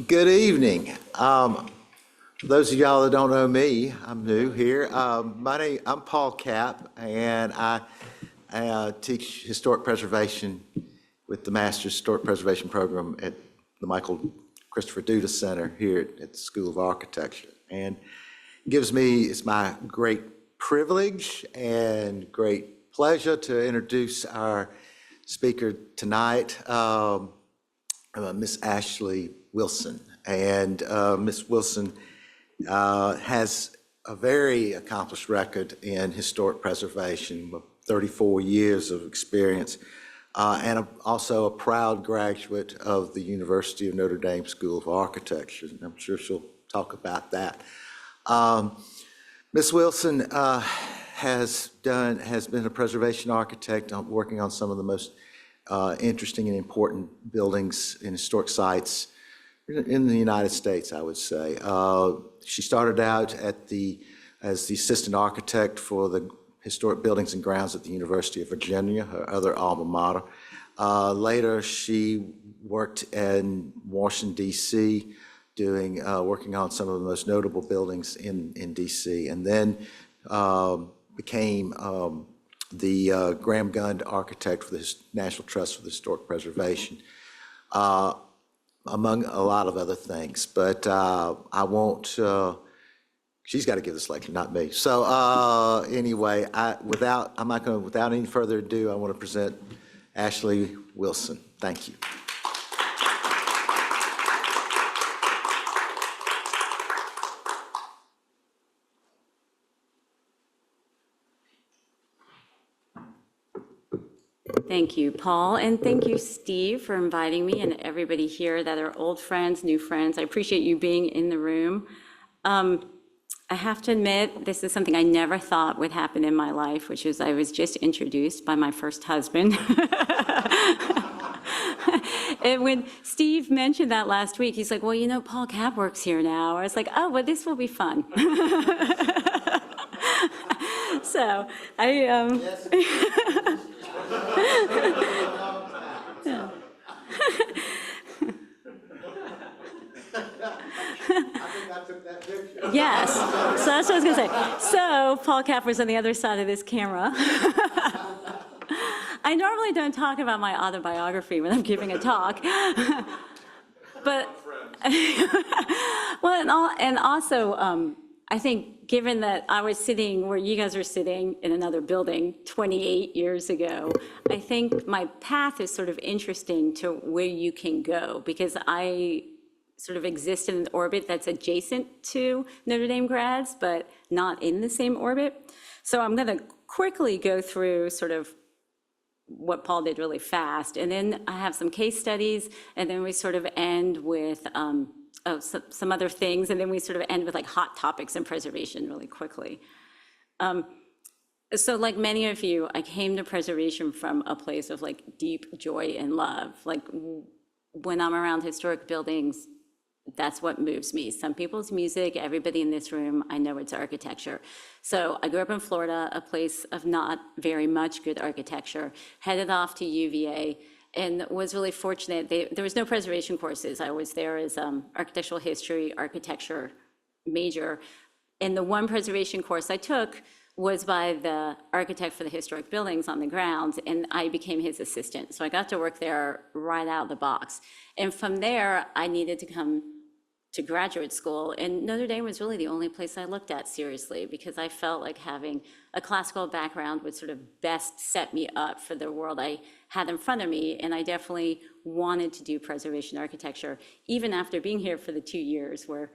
Good evening. For those of y'all that don't know me, I'm new here. I'm Paul Capp, and I teach historic preservation with the Master's Historic Preservation Program at the Michael Christopher Duda Center here at the School of Architecture. And it's my great privilege and great pleasure to introduce our speaker tonight, Miss Ashley Wilson. And Miss Wilson has a very accomplished record in historic preservation, with 34 years of experience, and also a proud graduate of the University of Notre Dame School of Architecture. And I'm sure she'll talk about that. Miss Wilson has been a preservation architect, working on some of the most interesting and important buildings and historic sites in the United States, I would say. She started out as the assistant architect for the historic buildings and grounds at the University of Virginia, her other alma mater. Later, she worked in Washington, D.C., working on some of the most notable buildings in D.C., and then became the Graham Gund architect for the National Trust for the Historic Preservation, among a lot of other things. But I won't, she's got to give this lecture, not me. So anyway, without any further ado, I want to present Ashley Wilson. Thank you. Thank you, Paul, and thank you, Steve, for inviting me, and everybody here that are old friends, new friends. I appreciate you being in the room. I have to admit, this is something I never thought would happen in my life, which is I was just introduced by my first husband. And when Steve mentioned that last week, he's like, well, you know, Paul Capp works here now. I was like, oh, well, this will be fun. So yes, so that's what I was going to say. So Paul Capp was on the other side of this camera. I normally don't talk about my autobiography when I'm giving a talk, but well, and also I think given that I was sitting where you guys are sitting in another building 28 years ago, I think my path is sort of interesting to where you can go, because I sort of exist in an orbit that's adjacent to Notre Dame grads, but not in the same orbit. So I'm going to quickly go through sort of what Paul did really fast, and then I have some case studies, and then we sort of end with some other things, and then we sort of end with like hot topics in preservation really quickly. So like many of you, I came to preservation from a place of like deep joy and love. Like when I'm around historic buildings, that's what moves me. Some people's music, everybody in this room, I know it's architecture. So I grew up in Florida, a place of not very much good architecture, headed off to UVA, and was really fortunate. There was no preservation courses. I was there as architectural history, architecture major. And the one preservation course I took was by the architect for the historic buildings on the grounds, and I became his assistant. So I got to work there right out of the box. And from there, I needed to come to graduate school, and Notre Dame was really the only place I looked at seriously, because I felt like having a classical background would sort of best set me up for the world I had in front of me, and I definitely wanted to do preservation architecture, even after being here for the 2 years where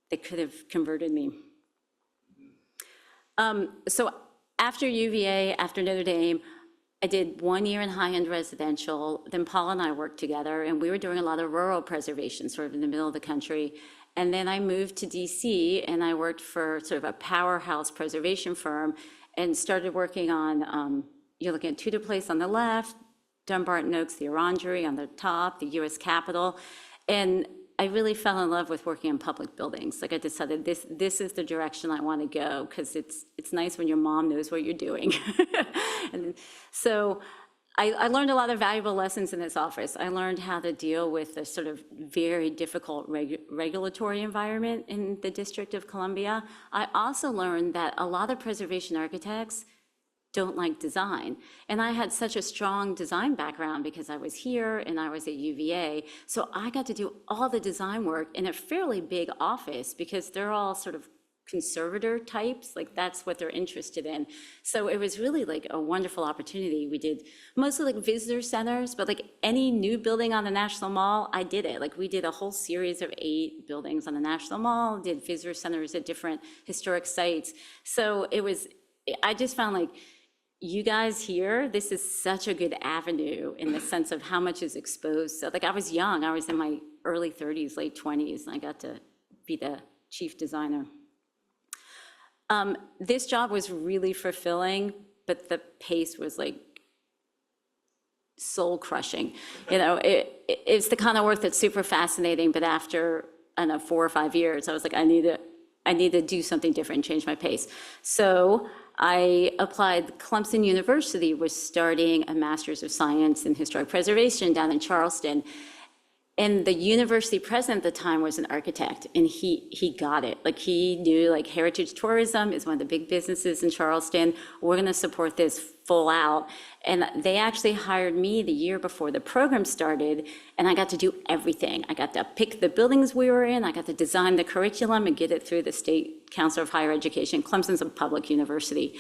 they could have converted me. So after UVA, after Notre Dame, I did 1 year in high-end residential. Then Paul and I worked together, and we were doing a lot of rural preservation, sort of in the middle of the country. And then I moved to DC, and I worked for sort of a powerhouse preservation firm, and started working on, you're looking at Tudor Place on the left, Dumbarton Oaks, the Orangery on the top, the US Capitol. And I really fell in love with working in public buildings. Like I decided this is the direction I want to go, because it's nice when your mom knows what you're doing. And so I learned a lot of valuable lessons in this office. I learned how to deal with the sort of very difficult regulatory environment in the District of Columbia. I also learned that a lot of preservation architects don't like design. And I had such a strong design background because I was here and I was at UVA. So I got to do all the design work in a fairly big office because they're all sort of conservator types, like that's what they're interested in. So it was really like a wonderful opportunity. We did mostly like visitor centers, but like any new building on the National Mall, I did it. Like we did a whole series of 8 buildings on the National Mall, did visitor centers at different historic sites. So it was, I just found like, you guys here, this is such a good avenue in the sense of how much is exposed. So like I was young, I was in my early 30s, late 20s, and I got to be the chief designer. This job was really fulfilling, but the pace was like soul crushing. You know, it's the kind of work that's super fascinating, but after, I don't know, 4 or 5 years, I was like, I need to do something different, change my pace. So I applied. Clemson University was starting a Master's of Science in Historic Preservation down in Charleston. And the university president at the time was an architect, and he got it. Like he knew like heritage tourism is one of the big businesses in Charleston. We're gonna support this full out. And they actually hired me the year before the program started, and I got to do everything. I got to pick the buildings we were in, I got to design the curriculum and get it through the State Council of Higher Education. Clemson's a public university.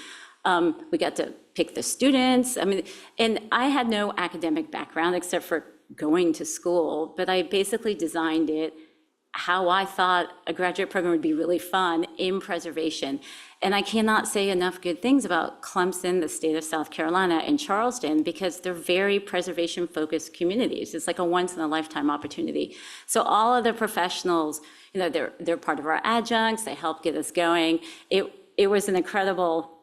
We got to pick the students. I mean, and I had no academic background except for going to school, but I basically designed it how I thought a graduate program would be really fun in preservation. And I cannot say enough good things about Clemson, the state of South Carolina, and Charleston, because they're very preservation-focused communities. It's like a once-in-a-lifetime opportunity. So all of the professionals, you know, they're part of our adjuncts, they help get us going. It was an incredible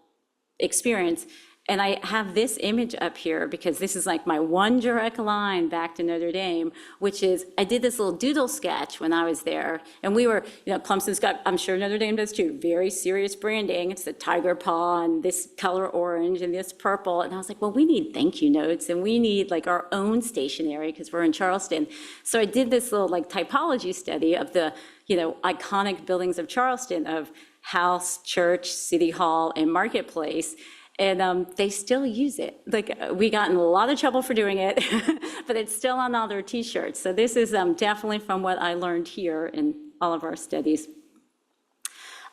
experience. And I have this image up here because this is like my one direct line back to Notre Dame, which is I did this little doodle sketch when I was there. And we were, you know, Clemson's got, I'm sure Notre Dame does too, very serious branding. It's the tiger paw and this color orange and this purple. And I was like, well, we need thank you notes and we need like our own stationery because we're in Charleston. So I did this little like typology study of the, you know, iconic buildings of Charleston of House, Church, City Hall, and Marketplace. And they still use it. Like we got in a lot of trouble for doing it, but it's still on all their t-shirts. So this is definitely from what I learned here in all of our studies.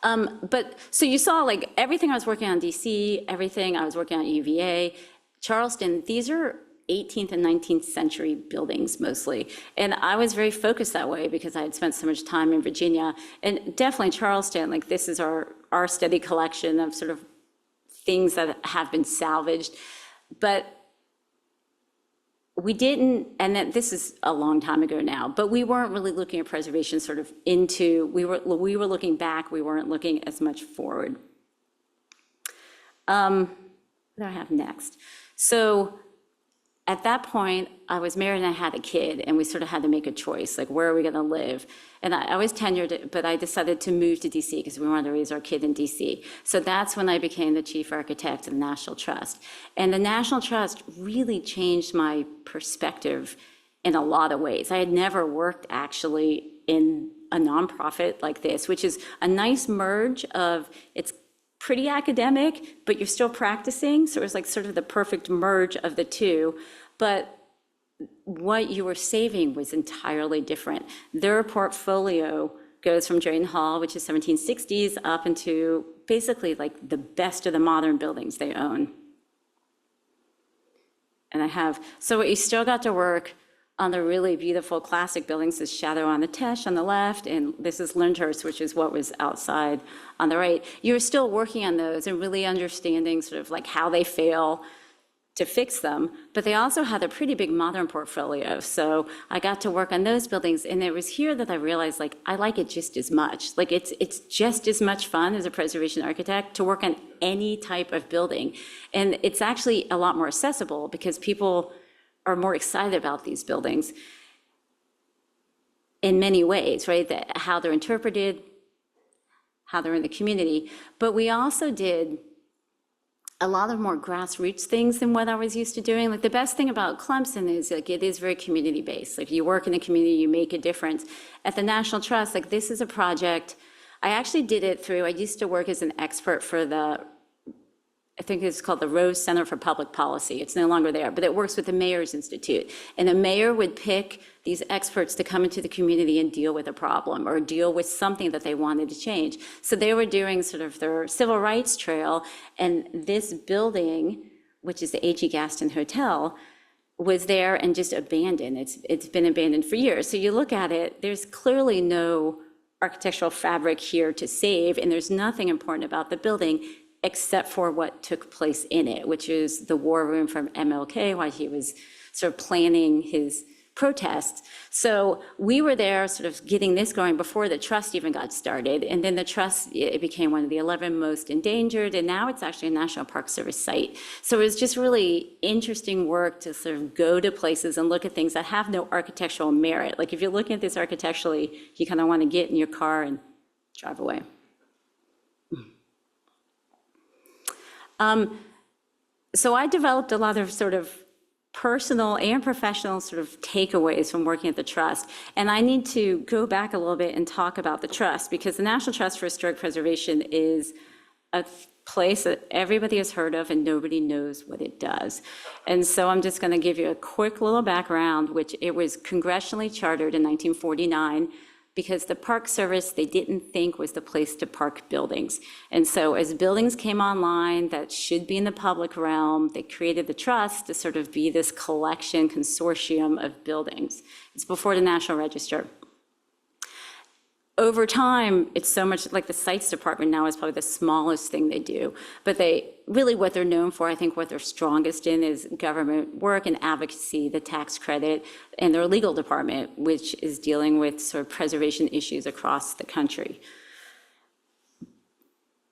But so you saw like everything I was working on DC, everything I was working on at UVA, Charleston, these are 18th and 19th century buildings mostly. And I was very focused that way because I had spent so much time in Virginia. And definitely Charleston, like this is our steady collection of sort of things that have been salvaged, but we didn't, and that this is a long time ago now, but we weren't really looking at preservation sort of into, we were looking back, we weren't looking as much forward. What do I have next? So at that point, I was married and I had a kid, and we sort of had to make a choice, like where are we gonna live? And I was tenured, but I decided to move to DC because we wanted to raise our kid in DC. So that's when I became the chief architect of the National Trust. And the National Trust really changed my perspective in a lot of ways. I had never worked actually in a nonprofit like this, which is a nice merge of, it's pretty academic, but you're still practicing. So it was like sort of the perfect merge of the two. But what you were saving was entirely different. Their portfolio goes from Drayton Hall, which is 1760s, up into basically like the best of the modern buildings they own. And I have, so you still got to work on the really beautiful classic buildings, this Shadow on the Teche on the left, and this is Lyndhurst, which is what was outside on the right. You're still working on those and really understanding sort of like how they fail to fix them, but they also had a pretty big modern portfolio. So I got to work on those buildings, and it was here that I realized like I like it just as much. Like it's just as much fun as a preservation architect to work on any type of building. And it's actually a lot more accessible because people are more excited about these buildings in many ways, right? That how they're interpreted, how they're in the community. But we also did a lot of more grassroots things than what I was used to doing. Like the best thing about Clemson is like it is very community based. Like you work in the community, you make a difference. At the National Trust, like this is a project, I actually did it through, I used to work as an expert for I think it's called the Rose Center for Public Policy. It's no longer there, but it works with the Mayor's Institute. And the mayor would pick these experts to come into the community and deal with a problem or deal with something that they wanted to change. So they were doing sort of their civil rights trail, and this building, which is the A.G. Gaston Hotel, was there and just abandoned. It's been abandoned for years. So you look at it, there's clearly no architectural fabric here to save, and there's nothing important about the building except for what took place in it, which is the war room from MLK while he was sort of planning his protests. So we were there sort of getting this going before the trust even got started. And then the trust, it became one of the 11 most endangered, and now it's actually a National Park Service site. So it was just really interesting work to sort of go to places and look at things that have no architectural merit. Like if you're looking at this architecturally, you kind of want to get in your car and drive away. So I developed a lot of sort of personal and professional sort of takeaways from working at the trust. And I need to go back a little bit and talk about the trust, because the National Trust for Historic Preservation is a place that everybody has heard of and nobody knows what it does. And so I'm just going to give you a quick little background, which it was congressionally chartered in 1949. Because the Park Service, they didn't think was the place to park buildings. And so as buildings came online that should be in the public realm, they created the trust to sort of be this collection consortium of buildings. It's before the National Register. Over time, it's so much like the Sites Department now is probably the smallest thing they do. But they really, what they're known for, I think what they're strongest in is government work and advocacy, the tax credit, and their legal department, which is dealing with sort of preservation issues across the country.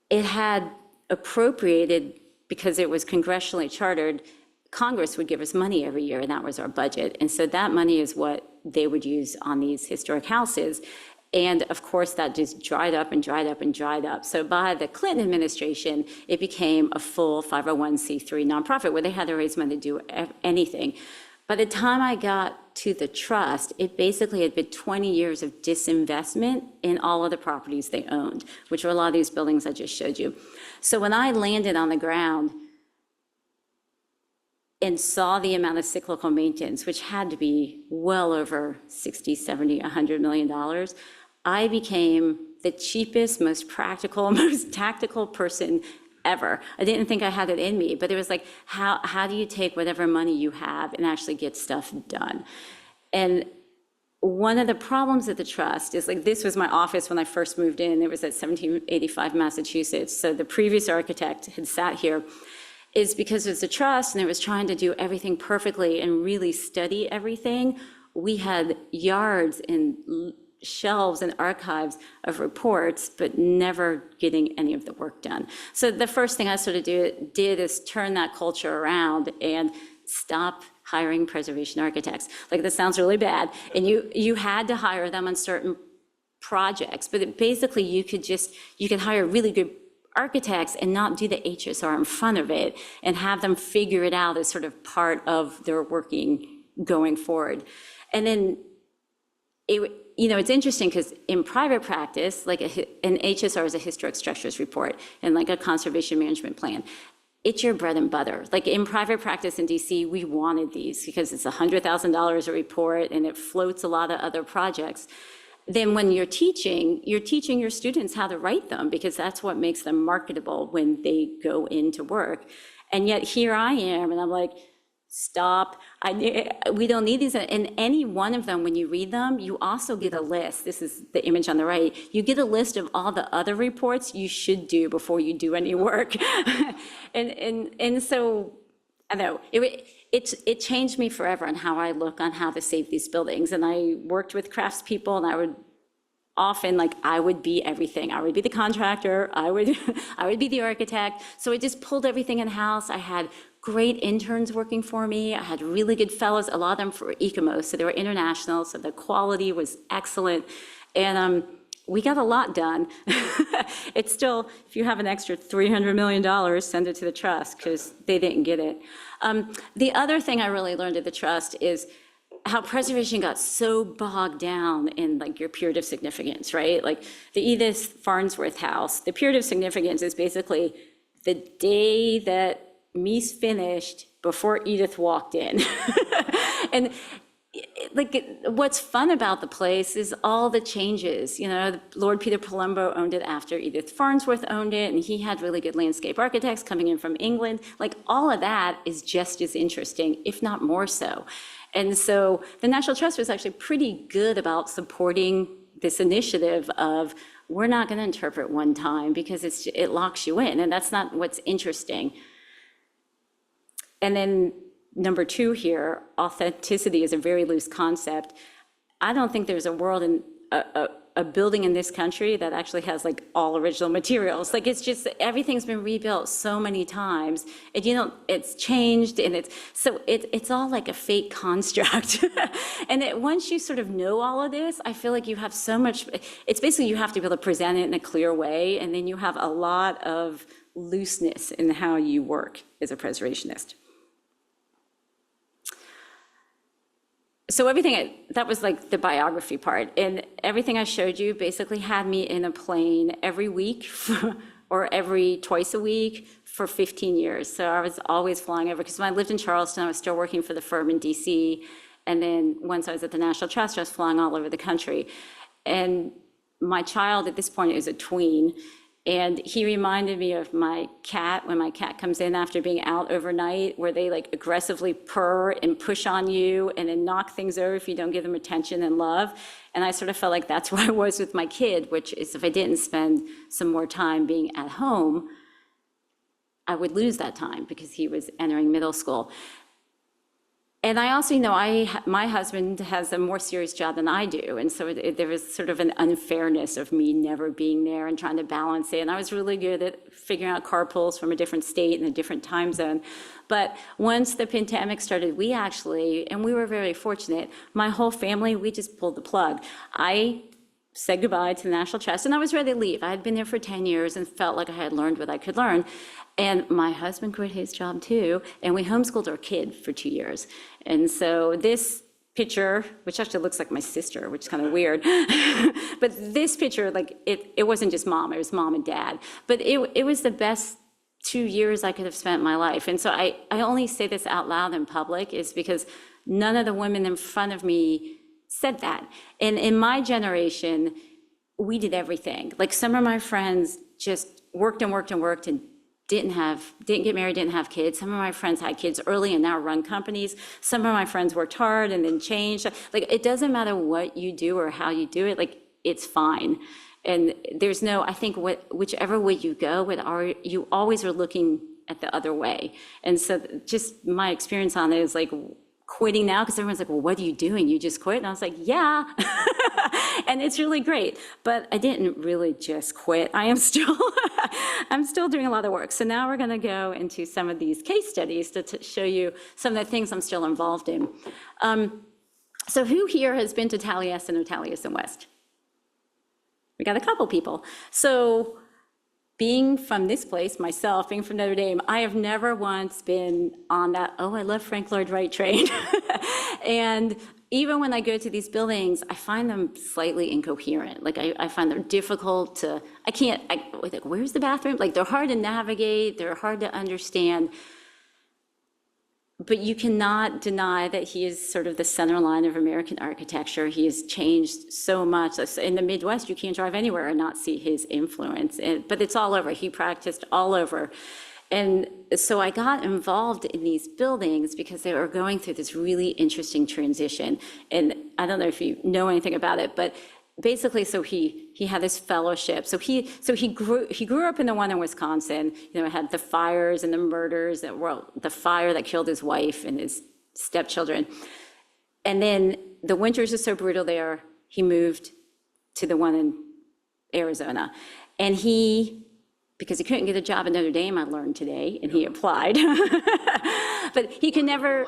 It had appropriated, because it was congressionally chartered, Congress would give us money every year, and that was our budget. And so that money is what they would use on these historic houses. And of course, that just dried up and dried up and dried up. So by the Clinton administration, it became a full 501c3 nonprofit where they had to raise money to do anything. By the time I got to the trust, it basically had been 20 years of disinvestment in all of the properties they owned, which were a lot of these buildings I just showed you. So when I landed on the ground and saw the amount of cyclical maintenance, which had to be well over 60, 70, $100 million, I became the cheapest, most practical, most tactical person ever. I didn't think I had it in me, but it was like, how do you take whatever money you have and actually get stuff done? And one of the problems at the trust is, like, this was my office when I first moved in. It was at 1785 Massachusetts. So the previous architect had sat here, is because it's a trust and it was trying to do everything perfectly and really study everything. We had yards and shelves and archives of reports, but never getting any of the work done. So the first thing I sort of did is turn that culture around and stop hiring preservation architects. Like, this sounds really bad. And you had to hire them on certain projects, but basically you could hire really good architects and not do the HSR in front of it and have them figure it out as sort of part of their working going forward. And then it's interesting because in private practice, like an HSR is a historic structures report and like a conservation management plan. It's your bread and butter. Like in private practice in DC, we wanted these because it's $100,000 a report and it floats a lot of other projects. Then when you're teaching your students how to write them, because that's what makes them marketable when they go into work. And yet here I am, and I'm like, stop. We don't need these. And any one of them, when you read them, you also get a list. This is the image on the right. You get a list of all the other reports you should do before you do any work. and so, I know, it changed me forever on how I look on how to save these buildings. And I worked with craftspeople, and I would often, like, I would be everything. I would be the contractor, I would be the architect. So I just pulled everything in-house. I had great interns working for me. I had really good fellows, a lot of them for ECOMOS, so they were international, so the quality was excellent. And we got a lot done. It's still, if you have an extra $300 million, send it to the trust, because they didn't get it. The other thing I really learned at the trust is how preservation got so bogged down in like your period of significance, right? Like the Edith Farnsworth house, the period of significance is basically the day that Mies finished before Edith walked in. And like what's fun about the place is all the changes. You know, Lord Peter Palumbo owned it after Edith Farnsworth owned it, and he had really good landscape architects coming in from England. Like all of that is just as interesting, if not more so. And so the National Trust was actually pretty good about supporting this initiative of, we're not going to interpret one time because it locks you in, and that's not what's interesting. And then number two here, authenticity is a very loose concept. I don't think there's a world in a building in this country that actually has like all original materials. Like it's just, everything's been rebuilt so many times, and you know, it's changed, and it's all like a fake construct. And once you sort of know all of this, I feel like you have so much, it's basically you have to be able to present it in a clear way, and then you have a lot of looseness in how you work as a preservationist. So that was like the biography part, and everything I showed you basically had me in a plane every week or every twice a week for 15 years. So I was always flying over, because when I lived in Charleston, I was still working for the firm in DC. And then once I was at the National Trust, I was flying all over the country. And my child at this point is a tween. And he reminded me of my cat, when my cat comes in after being out overnight, where they like aggressively purr and push on you and then knock things over if you don't give them attention and love. And I sort of felt like that's where I was with my kid, which is if I didn't spend some more time being at home, I would lose that time because he was entering middle school. And I also, you know, my husband has a more serious job than I do. And so there was sort of an unfairness of me never being there and trying to balance it. And I was really good at figuring out carpools from a different state and a different time zone. But once the pandemic started, we actually, and we were very fortunate, my whole family, we just pulled the plug. I said goodbye to the National Trust, and I was ready to leave. I had been there for 10 years and felt like I had learned what I could learn. And my husband quit his job too, and we homeschooled our kid for 2 years. And so this picture, which actually looks like my sister, which is kind of weird, but this picture, like it wasn't just mom, it was mom and dad. But it was the best 2 years I could have spent my life. And so I only say this out loud in public is because none of the women in front of me said that. And in my generation, we did everything. Like some of my friends just worked and worked and worked and didn't get married, didn't have kids. Some of my friends had kids early and now run companies. Some of my friends worked hard and then changed. Like it doesn't matter what you do or how you do it, like it's fine. And there's no, I think whichever way you go, you always are looking at the other way. And so just my experience on it is like quitting now, because everyone's like, well, what are you doing? You just quit? And I was like, yeah. And it's really great. But I didn't really just quit. I'm still doing a lot of work. So now we're going to go into some of these case studies to show you some of the things I'm still involved in. So who here has been to Taliesin or Taliesin West? We got a couple people. So being from this place, myself, being from Notre Dame, I have never once been on that, oh, I love Frank Lloyd Wright train. And even when I go to these buildings, I find them slightly incoherent. Like I find them difficult to, like, where's the bathroom? Like they're hard to navigate, they're hard to understand. But you cannot deny that he is sort of the center line of American architecture. He has changed so much. In the Midwest, you can't drive anywhere and not see his influence. But it's all over. He practiced all over. And so I got involved in these buildings because they were going through this really interesting transition. And I don't know if you know anything about it, but basically, so he had this fellowship. So he grew up in the one in Wisconsin. You know, it had the fires and the murders, the fire that killed his wife and his stepchildren. And then the winters are so brutal there, he moved to the one in Arizona. And because he couldn't get a job at Notre Dame, I learned today, and he applied. But he could never,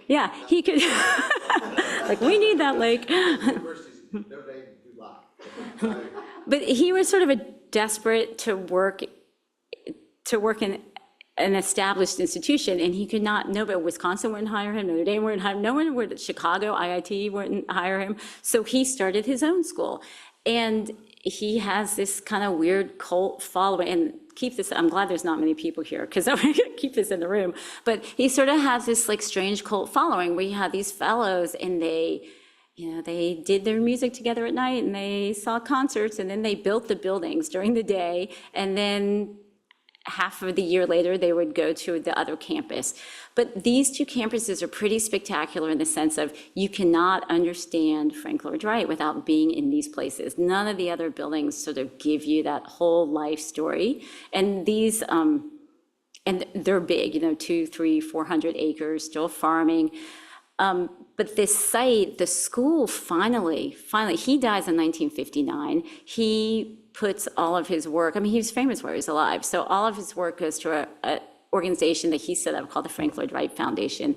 yeah, he could, like, we need that lake. But he was sort of a desperate to work in an established institution, and he could not, nobody, Wisconsin wouldn't hire him, Notre Dame wouldn't hire him, no one would, Chicago, IIT wouldn't hire him. So he started his own school. And he has this kind of weird cult following, and keep this, I'm glad there's not many people here, because I'm gonna keep this in the room, but he sort of has this like strange cult following where you have these fellows and they, they did their music together at night and they saw concerts and then they built the buildings during the day, and then half of the year later, they would go to the other campus. But these two campuses are pretty spectacular in the sense of you cannot understand Frank Lloyd Wright without being in these places. None of the other buildings sort of give you that whole life story. And these, and they're big, 200, 300, 400 acres, still farming. But this site, the school finally, he dies in 1959. He puts all of his work, he was famous while he was alive, so all of his work goes to an organization that he set up called the Frank Lloyd Wright Foundation,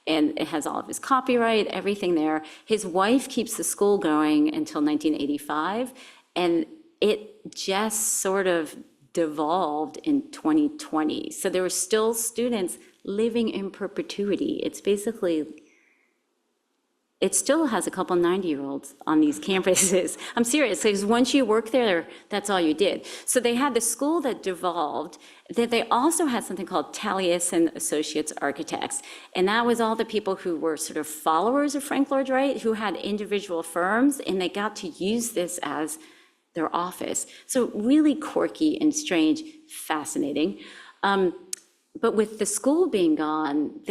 and it has all of his copyright, everything there. His wife keeps the school going until 1985, and it just sort of devolved in 2020. So there were still students living in perpetuity. It's basically, it still has a couple 90-year-olds on these campuses. I'm serious, because once you work there, that's all you did. So they had the school that devolved, that they also had something called Taliesin Associates Architects. And that was all the people who were sort of followers of Frank Lloyd Wright, who had individual firms, and they got to use this as their office. So really quirky and strange, fascinating. But with the school being gone,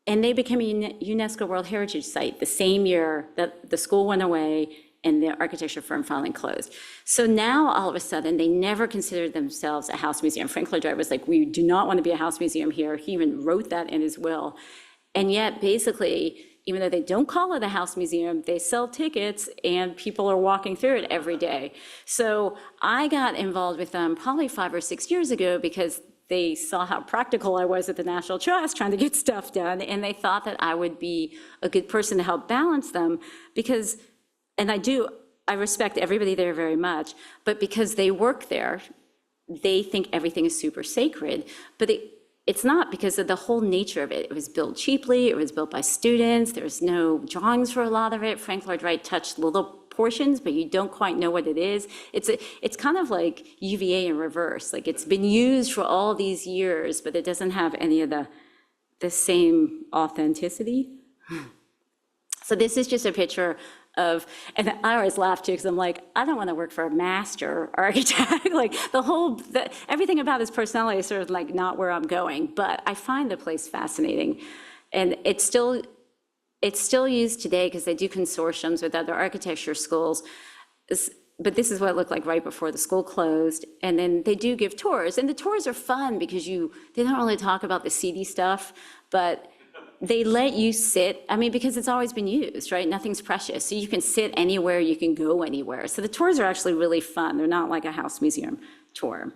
and they became a UNESCO World Heritage Site the same year that the school went away and the architecture firm finally closed. So now, all of a sudden, they never considered themselves a house museum. Frank Lloyd Wright was like, we do not want to be a house museum here. He even wrote that in his will. And yet, basically, even though they don't call it a house museum, they sell tickets and people are walking through it every day. So I got involved with them probably 5 or 6 years ago because they saw how practical I was at the National Trust trying to get stuff done, and they thought that I would be a good person to help balance them because, and I respect everybody there very much, but because they work there, they think everything is super sacred, but it's not because of the whole nature of it. It was built cheaply, it was built by students, there's no drawings for a lot of it. Frank Lloyd Wright touched little portions, but you don't quite know what it is. It's kind of like UVA in reverse. Like it's been used for all these years, but it doesn't have any of the same authenticity. So this is just a picture of, and I always laugh too, because I'm like, I don't want to work for a master architect. Like everything about his personality is sort of like not where I'm going, but I find the place fascinating. And it's still used today because they do consortiums with other architecture schools. But this is what it looked like right before the school closed. And then they do give tours. And the tours are fun because they don't really talk about the seedy stuff, but they let you sit, because it's always been used, right? Nothing's precious. So you can sit anywhere, you can go anywhere. So the tours are actually really fun. They're not like a house museum tour.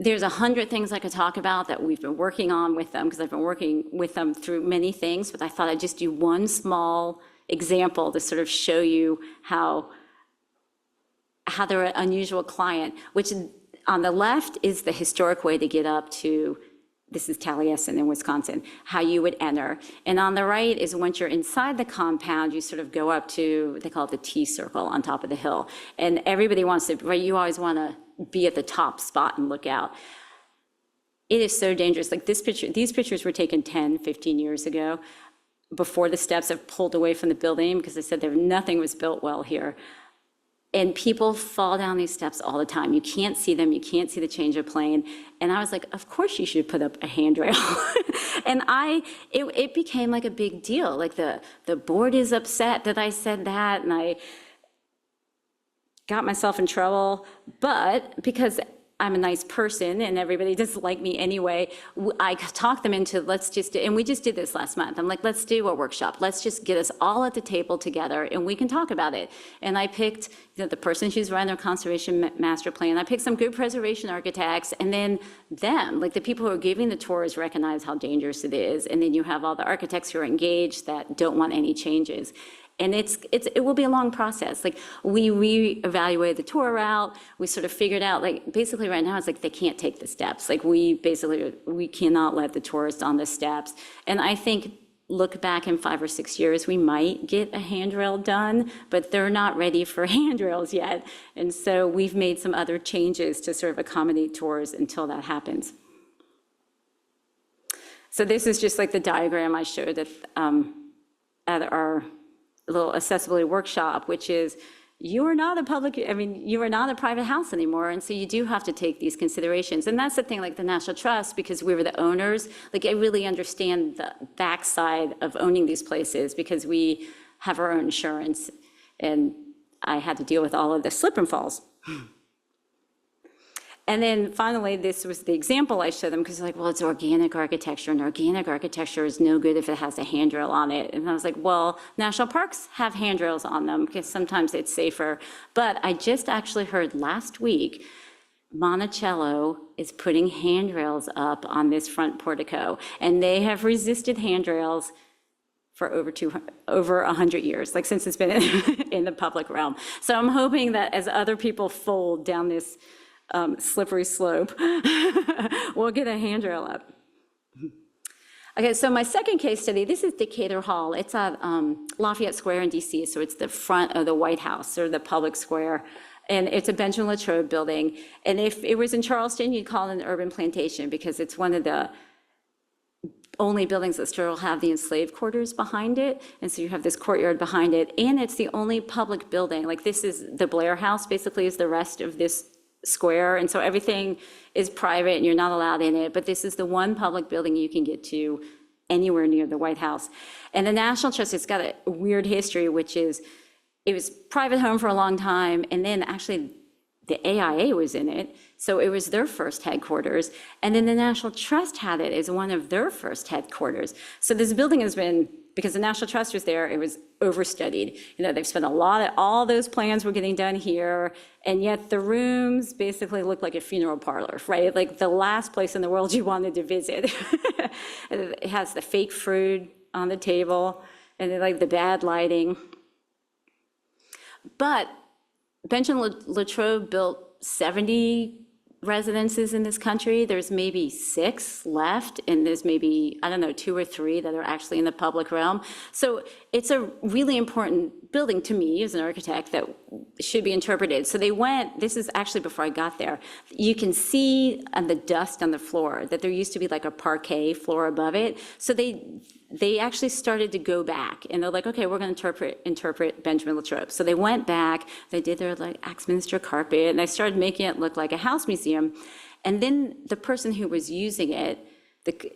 There's 100 things I could talk about that we've been working on with them, because I've been working with them through many things, but I thought I'd just do one small example to sort of show you how they're an unusual client, which on the left is the historic way to get up to, this is Taliesin in Wisconsin, how you would enter. And on the right is once you're inside the compound, you sort of go up to, they call it the T-circle on top of the hill. And everybody wants to, right, you always want to be at the top spot and look out. It is so dangerous. Like these pictures were taken 10, 15 years ago, before the steps have pulled away from the building, because they said nothing was built well here. And people fall down these steps all the time. You can't see them, you can't see the change of plane. And I was like, of course you should put up a handrail. And it became like a big deal. Like the board is upset that I said that, and I got myself in trouble, but because I'm a nice person and everybody doesn't like me anyway, I talked them into and we just did this last month. I'm like, let's do a workshop. Let's just get us all at the table together and we can talk about it. And I picked the person who's running their conservation master plan. I picked some good preservation architects, and then them, like the people who are giving the tours, recognize how dangerous it is. And then you have all the architects who are engaged that don't want any changes. And it will be a long process. Like, we reevaluated the tour route. We sort of figured out, like, basically right now, it's like they can't take the steps. Like, we cannot let the tourists on the steps. And I think, look back in 5 or 6 years, we might get a handrail done, but they're not ready for handrails yet. And so we've made some other changes to sort of accommodate tours until that happens. So this is just like the diagram I showed at our little accessibility workshop, which is, you are not a private house anymore, and so you do have to take these considerations. And that's the thing, like the National Trust, because we were the owners, like I really understand the backside of owning these places, because we have our own insurance, and I had to deal with all of the slip and falls. And then finally, this was the example I showed them, because they're like, well, it's organic architecture, and organic architecture is no good if it has a handrail on it. And I was like, well, national parks have handrails on them because sometimes it's safer. But I just actually heard last week, Monticello is putting handrails up on this front portico, and they have resisted handrails for over 100 years, like since it's been in the public realm. So I'm hoping that as other people fold down this slippery slope, we'll get a handrail up. Okay, so my second case study, this is Decatur Hall. It's at Lafayette Square in DC, so it's the front of the White House, or the public square, and it's a Benjamin Latrobe building. And if it was in Charleston, you'd call it an urban plantation, because it's one of the only buildings that still have the enslaved quarters behind it. And so you have this courtyard behind it, and it's the only public building. Like, this is the Blair House, basically, is the rest of this square, and so everything is private and you're not allowed in it, but this is the one public building you can get to anywhere near the White House. And the National Trust, it's got a weird history, which is it was private home for a long time, and then actually the AIA was in it, so it was their first headquarters, and then the National Trust had it as one of their first headquarters. So this building has been, because the National Trust was there, it was overstudied. You know, they've spent a lot of, all those plans were getting done here, and yet the rooms basically look like a funeral parlor, right? Like the last place in the world you wanted to visit. It has the fake fruit on the table, and then like the bad lighting. But Benjamin Latrobe built 70 residences in this country. There's maybe 6 left, and there's maybe, I don't know, 2 or 3 that are actually in the public realm. So it's a really important building to me as an architect that should be interpreted. So they went, this is actually before I got there, you can see on the dust on the floor that there used to be like a parquet floor above it. So they actually started to go back, and they're like, okay, we're going to interpret Benjamin Latrobe. So they went back, they did their like Axminster carpet, and they started making it look like a house museum. And then the person who was using it,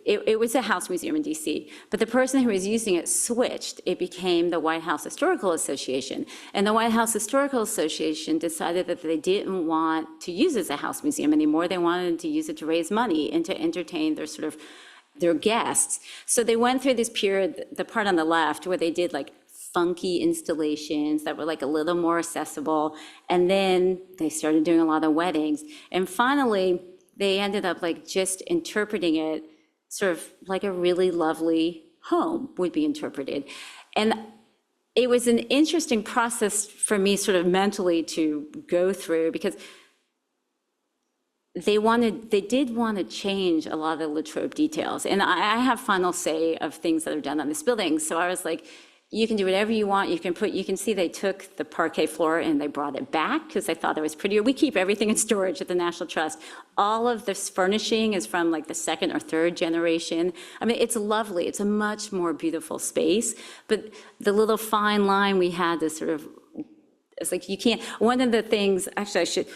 it was a house museum in DC, but the person who was using it switched. It became the White House Historical Association. And the White House Historical Association decided that they didn't want to use it as a house museum anymore. They wanted to use it to raise money and to entertain their guests. So they went through this period, the part on the left, where they did like funky installations that were like a little more accessible. And then they started doing a lot of weddings. And finally, they ended up like just interpreting it sort of like a really lovely home would be interpreted. And it was an interesting process for me sort of mentally to go through, because they did want to change a lot of the Latrobe details. And I have final say of things that are done on this building. So I was like, you can do whatever you want. You can see they took the parquet floor and they brought it back because they thought it was prettier. We keep everything in storage at the National Trust. All of this furnishing is from like the 2nd or 3rd generation. I mean, it's lovely. It's a much more beautiful space. But the little fine line we had to sort of, it's like you can't, one of the things, actually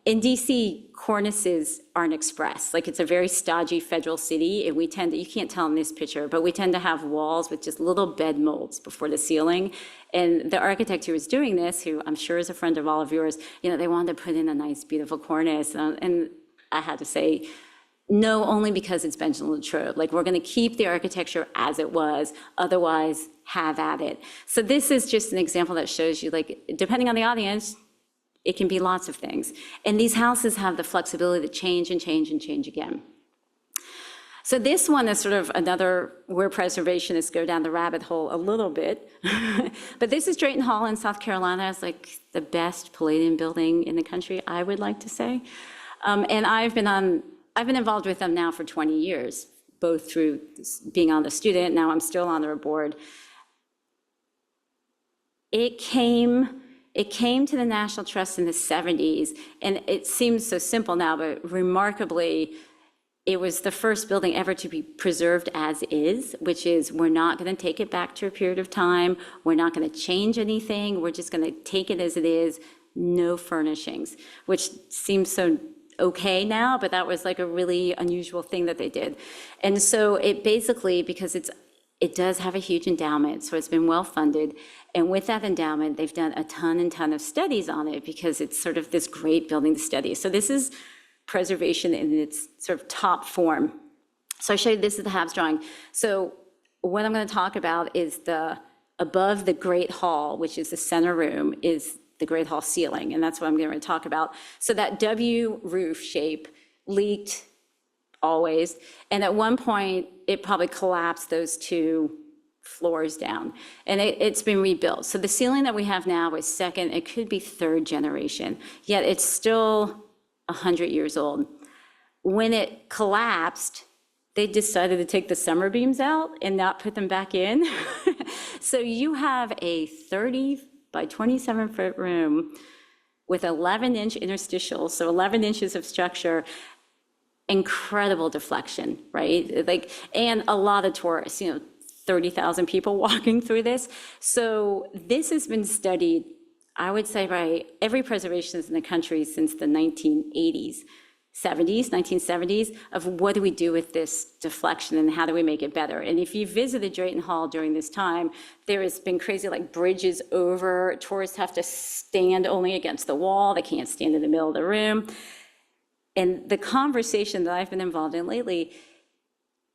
in DC, cornices aren't express. Like, it's a very stodgy federal city, and we tend to, you can't tell in this picture, but we tend to have walls with just little bed molds before the ceiling. And the architect who was doing this, who I'm sure is a friend of all of yours, you know, they wanted to put in a nice, beautiful cornice. And I had to say, no, only because it's Benjamin Latrobe. Like, we're going to keep the architecture as it was, otherwise have at it. So this is just an example that shows you, like, depending on the audience, it can be lots of things. And these houses have the flexibility to change and change and change again. So this one is sort of another where preservationists go down the rabbit hole a little bit. But this is Drayton Hall in South Carolina. It's like the best Palladian building in the country, I would like to say. And I've been involved with them now for 20 years, both through being on the student, now I'm still on their board. It came to the National Trust in the 70s, and it seems so simple now, but remarkably, it was the first building ever to be preserved as is, which is we're not going to take it back to a period of time. We're not going to change anything. We're just going to take it as it is, no furnishings, which seems so okay now, but that was like a really unusual thing that they did. And so it basically, because it does have a huge endowment, so it's been well funded. And with that endowment, they've done a ton of studies on it because it's sort of this great building to study. So this is preservation in its sort of top form. So I showed you, this is the Habs drawing. So what I'm going to talk about is above the Great Hall, which is the center room, is the Great Hall ceiling, and that's what I'm going to talk about. So that W roof shape leaked always, and at one point, it probably collapsed those two floors down, and it's been rebuilt. So the ceiling that we have now is second, it could be third generation, yet it's still 100 years old. When it collapsed, they decided to take the summer beams out and not put them back in. So you have a 30 by 27 foot room with 11-inch interstitials, so 11 inches of structure, incredible deflection, right? Like, and a lot of tourists, 30,000 people walking through this. So this has been studied, I would say, by every preservationist in the country since the 1970s, of what do we do with this deflection and how do we make it better? And if you visited Drayton Hall during this time, there has been crazy like bridges over, tourists have to stand only against the wall, they can't stand in the middle of the room. And the conversation that I've been involved in lately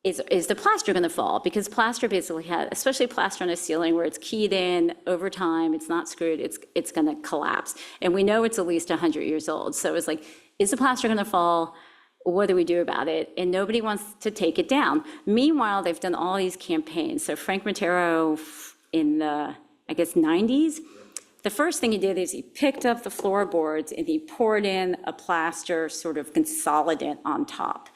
is the plaster going to fall? Because plaster basically has, especially plaster on a ceiling where it's keyed in over time, it's not screwed, it's going to collapse. And we know it's at least 100 years old. So it's like, is the plaster going to fall? What do we do about it? And nobody wants to take it down. Meanwhile, they've done all these campaigns. So Frank Montero in the, I guess, 90s, the first thing he did is he picked up the floorboards and he poured in a plaster sort of consolidant on top.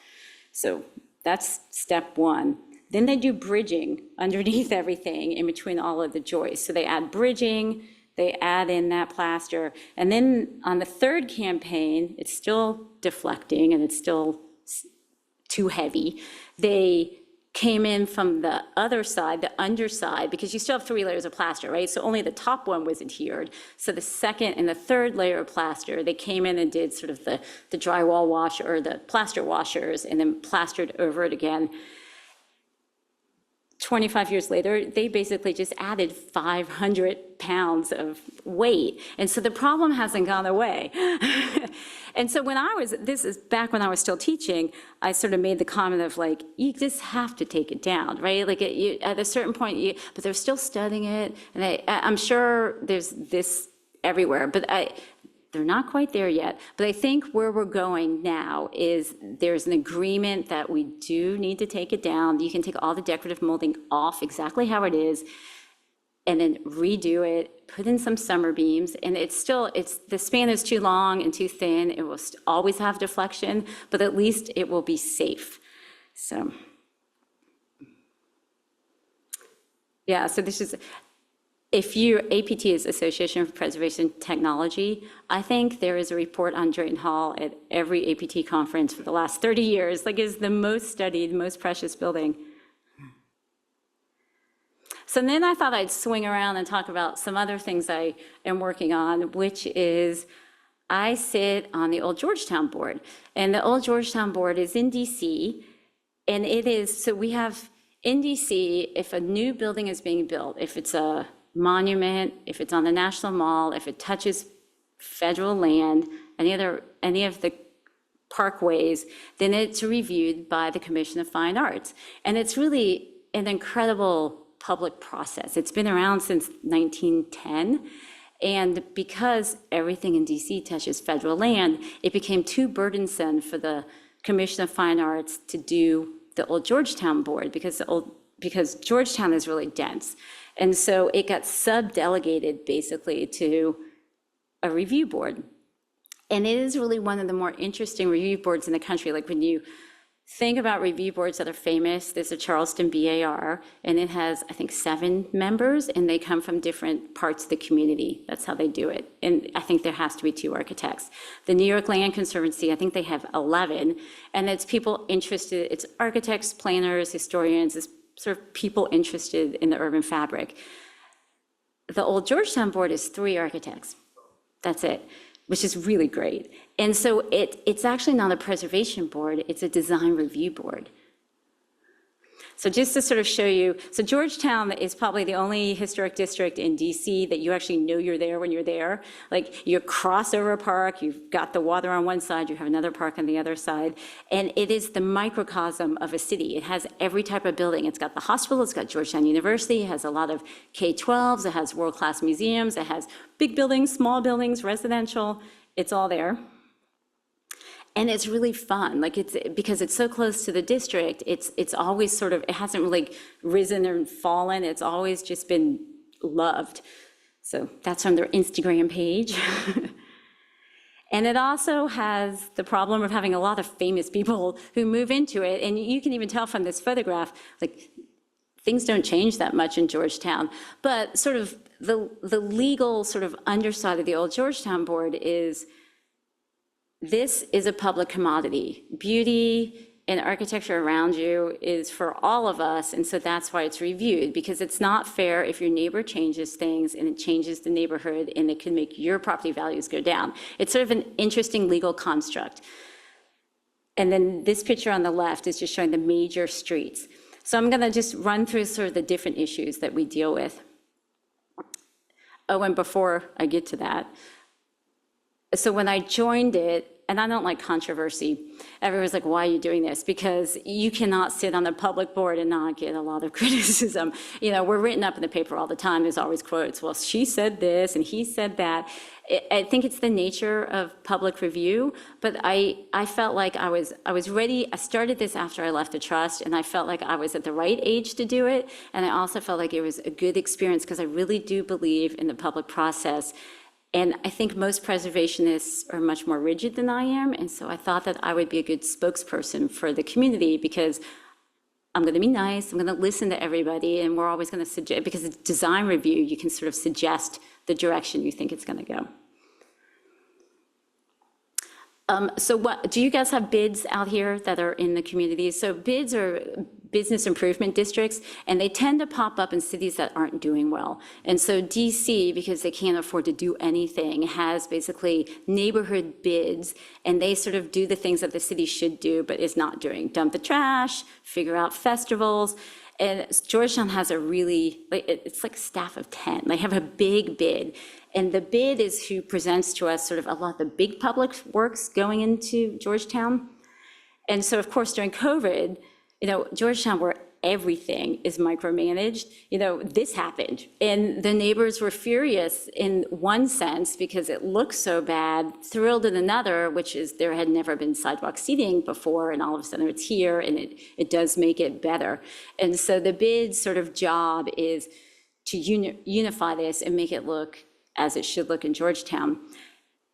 So that's step one. Then they do bridging underneath everything in between all of the joists. So they add bridging, they add in that plaster. And then on the third campaign, it's still deflecting and it's still too heavy. They came in from the other side, the underside, because you still have 3 layers of plaster, right? So only the top one was adhered. So the second and the third layer of plaster, they came in and did sort of the drywall wash or the plaster washers and then plastered over it again. 25 years later, they basically just added 500 pounds of weight. And so the problem hasn't gone away. And so this is back when I was still teaching, I sort of made the comment of like, you just have to take it down, right? Like at a certain point, but they're still studying it. And I'm sure there's this everywhere, but they're not quite there yet. But I think where we're going now is there's an agreement that we do need to take it down. You can take all the decorative molding off exactly how it is and then redo it, put in some summer beams, and the span is too long and too thin. It will always have deflection, but at least it will be safe. So, yeah, so this is, if APT is Association for Preservation Technology, I think there is a report on Drayton Hall at every APT conference for the last 30 years, like is the most studied, most precious building. So then I thought I'd swing around and talk about some other things I am working on, which is I sit on the Old Georgetown Board. And the Old Georgetown Board is in DC, and it is, so we have in DC, if a new building is being built, if it's a monument, if it's on the National Mall, if it touches federal land, any of the parkways, then it's reviewed by the Commission of Fine Arts. And it's really an incredible public process. It's been around since 1910. And because everything in DC touches federal land, it became too burdensome for the Commission of Fine Arts to do the old Georgetown board because Georgetown is really dense. And so it got sub-delegated basically to a review board. And it is really one of the more interesting review boards in the country. Like when you think about review boards that are famous, there's a Charleston BAR, and it has, I think, 7 members, and they come from different parts of the community. That's how they do it. And I think there has to be 2 architects. The New York Land Conservancy, I think they have 11, and it's people interested, it's architects, planners, historians, it's sort of people interested in the urban fabric. The old Georgetown board is 3 architects. That's it, which is really great. And so it's actually not a preservation board, it's a design review board. So just to sort of show you, so Georgetown is probably the only historic district in DC that you actually know you're there when you're there. Like you cross over a park, you've got the water on one side, you have another park on the other side, and it is the microcosm of a city. It has every type of building. It's got the hospital, it's got Georgetown University, it has a lot of K-12s, it has world-class museums, it has big buildings, small buildings, residential, it's all there. And it's really fun, like it's, because it's so close to the district, it's always sort of, it hasn't really risen or fallen, it's always just been loved. So that's on their Instagram page. And it also has the problem of having a lot of famous people who move into it, and you can even tell from this photograph, like things don't change that much in Georgetown, but sort of the legal sort of underside of the old Georgetown board is, this is a public commodity. Beauty and architecture around you is for all of us, and so that's why it's reviewed, because it's not fair if your neighbor changes things and it changes the neighborhood and it can make your property values go down. It's sort of an interesting legal construct. And then this picture on the left is just showing the major streets. So I'm gonna just run through sort of the different issues that we deal with. Oh, and before I get to that, so when I joined it, and I don't like controversy, everyone's like, why are you doing this? Because you cannot sit on the public board and not get a lot of criticism. You know, we're written up in the paper all the time, there's always quotes, well, she said this and he said that. I think it's the nature of public review, but I felt like I was ready. I started this after I left the trust, and I felt like I was at the right age to do it, and I also felt like it was a good experience because I really do believe in the public process. And I think most preservationists are much more rigid than I am, and so I thought that I would be a good spokesperson for the community because I'm going to be nice, I'm going to listen to everybody, and we're always going to suggest, because it's design review, you can sort of suggest the direction you think it's going to go. So what, do you guys have bids out here that are in the communities? So bids are business improvement districts, and they tend to pop up in cities that aren't doing well. And so DC, because they can't afford to do anything, has basically neighborhood bids, and they sort of do the things that the city should do, but is not doing. Dump the trash, figure out festivals. And Georgetown has a really, like, it's like a staff of 10. They have a big bid. And the bid is who presents to us sort of a lot of the big public works going into Georgetown. And so, of course, during COVID, you know, Georgetown, where everything is micromanaged, you know, this happened. And the neighbors were furious in one sense because it looked so bad, thrilled in another, which is there had never been sidewalk seating before, and all of a sudden it's here, and it does make it better. And so the bid's sort of job is to unify this and make it look as it should look in Georgetown.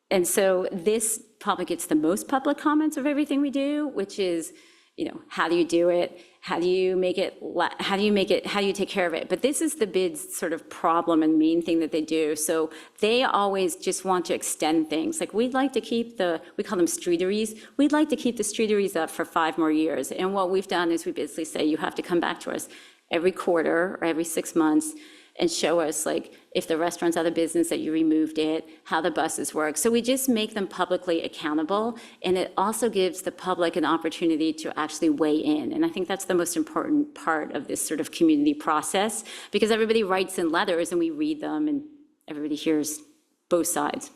And so this probably gets the most public comments of everything we do, which is, you know, how do you do it? How do you make it, how do you take care of it? But this is the bid's sort of problem and main thing that they do. So they always just want to extend things. Like we'd like to keep we call them streeteries. We'd like to keep the streeteries up for 5 more years. And what we've done is we basically say, you have to come back to us every quarter or every 6 months and show us, like, if the restaurant's out of business, that you removed it, how the buses work. So we just make them publicly accountable, and it also gives the public an opportunity to actually weigh in. And I think that's the most important part of this sort of community process, because everybody writes in letters and we read them and everybody hears both sides.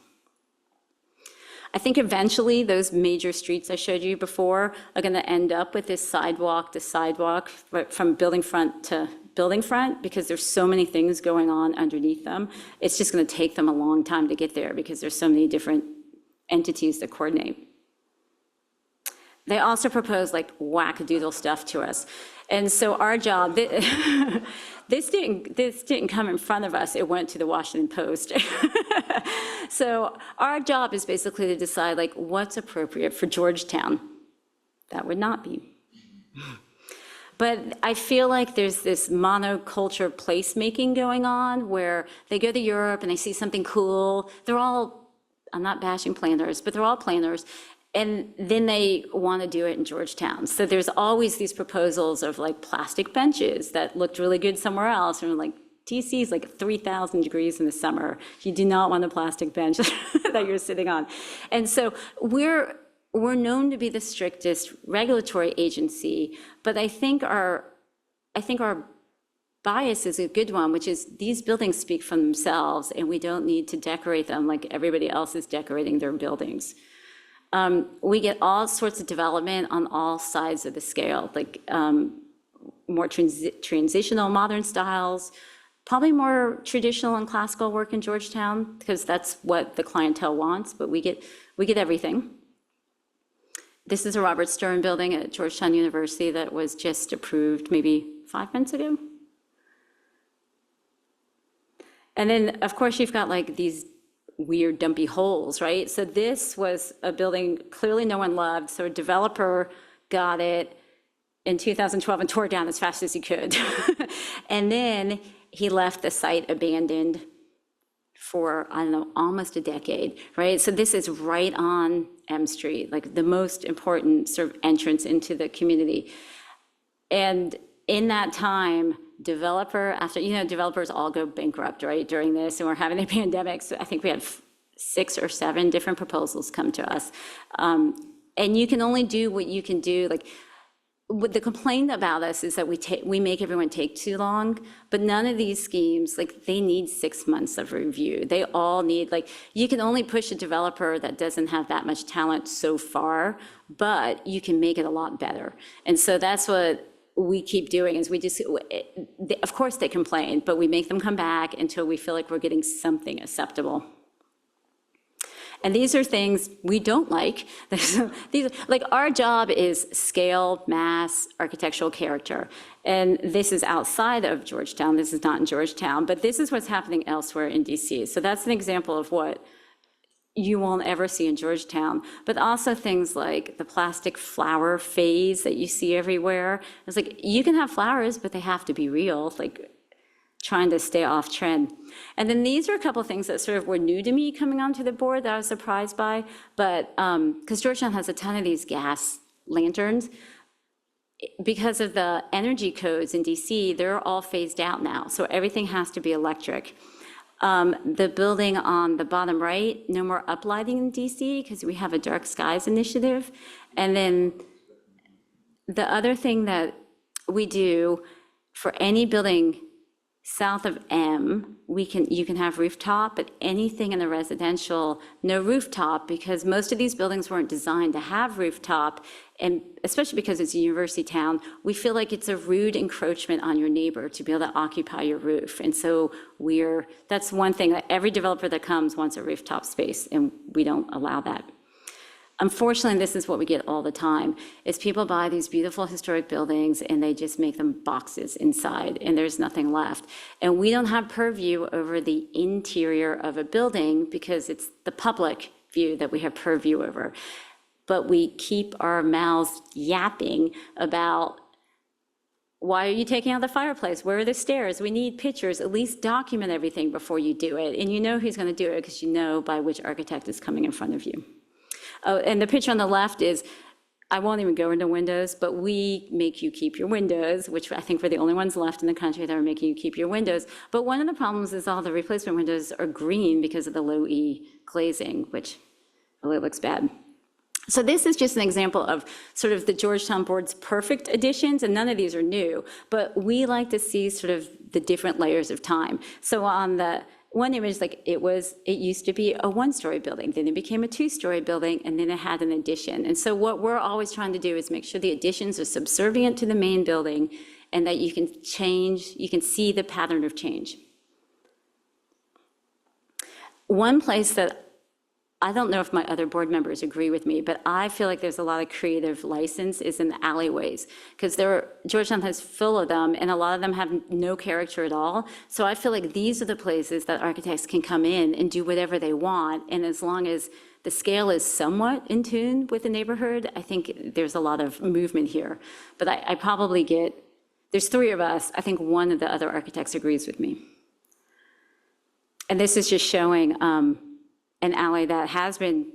I think eventually those major streets I showed you before are going to end up with this sidewalk to sidewalk from building front to building front, because there's so many things going on underneath them. It's just going to take them a long time to get there because there's so many different entities that coordinate. they also propose like wackadoodle stuff to us. And so our job, this didn't come in front of us, it went to the Washington Post. So our job is basically to decide like what's appropriate for Georgetown. That would not be. But I feel like there's this monoculture placemaking going on where they go to Europe and they see something cool. They're all, I'm not bashing planners, but they're all planners. And then they want to do it in Georgetown. So there's always these proposals of like plastic benches that looked really good somewhere else. And like, DC is like 3,000 degrees in the summer. You do not want a plastic bench that you're sitting on. And so we're known to be the strictest regulatory agency, but I think our bias is a good one, which is these buildings speak for themselves and we don't need to decorate them like everybody else is decorating their buildings. We get all sorts of development on all sides of the scale, like more transitional modern styles, probably more traditional and classical work in Georgetown because that's what the clientele wants, but we get everything. This is a Robert Stern building at Georgetown University that was just approved maybe 5 months ago. And then, of course, you've got like these weird dumpy holes, right? So this was a building clearly no one loved. So a developer got it in 2012 and tore it down as fast as he could. And then he left the site abandoned for, I don't know, almost a decade, right? So this is right on M Street, like the most important sort of entrance into the community. And in that time, developer after, developers all go bankrupt, right, during this, and we're having a pandemic, so I think we had 6 or 7 different proposals come to us. And you can only do what you can do, like, what the complaint about us is that we make everyone take too long, but none of these schemes, like, they need 6 months of review. They all need, like, you can only push a developer that doesn't have that much talent so far, but you can make it a lot better. And so that's what we keep doing is of course they complain, but we make them come back until we feel like we're getting something acceptable. And these are things we don't like. Like our job is scale, mass, architectural character. And this is outside of Georgetown. This is not in Georgetown, but this is what's happening elsewhere in DC. So that's an example of what you won't ever see in Georgetown, but also things like the plastic flower phase that you see everywhere. It's like, you can have flowers, but they have to be real, like trying to stay off trend. And then these are a couple of things that sort of were new to me coming onto the board that I was surprised by, but because Georgetown has a ton of these gas lanterns, because of the energy codes in DC, they're all phased out now. So everything has to be electric. The building on the bottom right, no more uplighting in DC because we have a dark skies initiative. And then the other thing that we do for any building south of M, you can have rooftop, but anything in the residential, no rooftop, because most of these buildings weren't designed to have rooftop, and especially because it's a university town, we feel like it's a rude encroachment on your neighbor to be able to occupy your roof. And so that's one thing that every developer that comes wants a rooftop space, and we don't allow that. Unfortunately, this is what we get all the time, is people buy these beautiful historic buildings and they just make them boxes inside and there's nothing left. And we don't have purview over the interior of a building because it's the public view that we have purview over. But we keep our mouths yapping about, why are you taking out the fireplace? Where are the stairs? We need pictures. At least document everything before you do it. And you know who's going to do it because you know by which architect is coming in front of you. Oh, and the picture on the left is, I won't even go into windows, but we make you keep your windows, which I think we're the only ones left in the country that are making you keep your windows. But one of the problems is all the replacement windows are green because of the low E glazing, which really looks bad. So this is just an example of sort of the Georgetown Board's perfect additions, and none of these are new, but we like to see sort of the different layers of time. So on the one image, like it used to be a 1-story building, then it became a 2-story building, and then it had an addition. And so what we're always trying to do is make sure the additions are subservient to the main building and that you can see the pattern of change. One place that I don't know if my other board members agree with me, but I feel like there's a lot of creative license is in the alleyways, because Georgetown has full of them, and a lot of them have no character at all. So I feel like these are the places that architects can come in and do whatever they want, and as long as the scale is somewhat in tune with the neighborhood, I think there's a lot of movement here. But I probably there's three of us, I think one of the other architects agrees with me. And this is just showing an alley that has been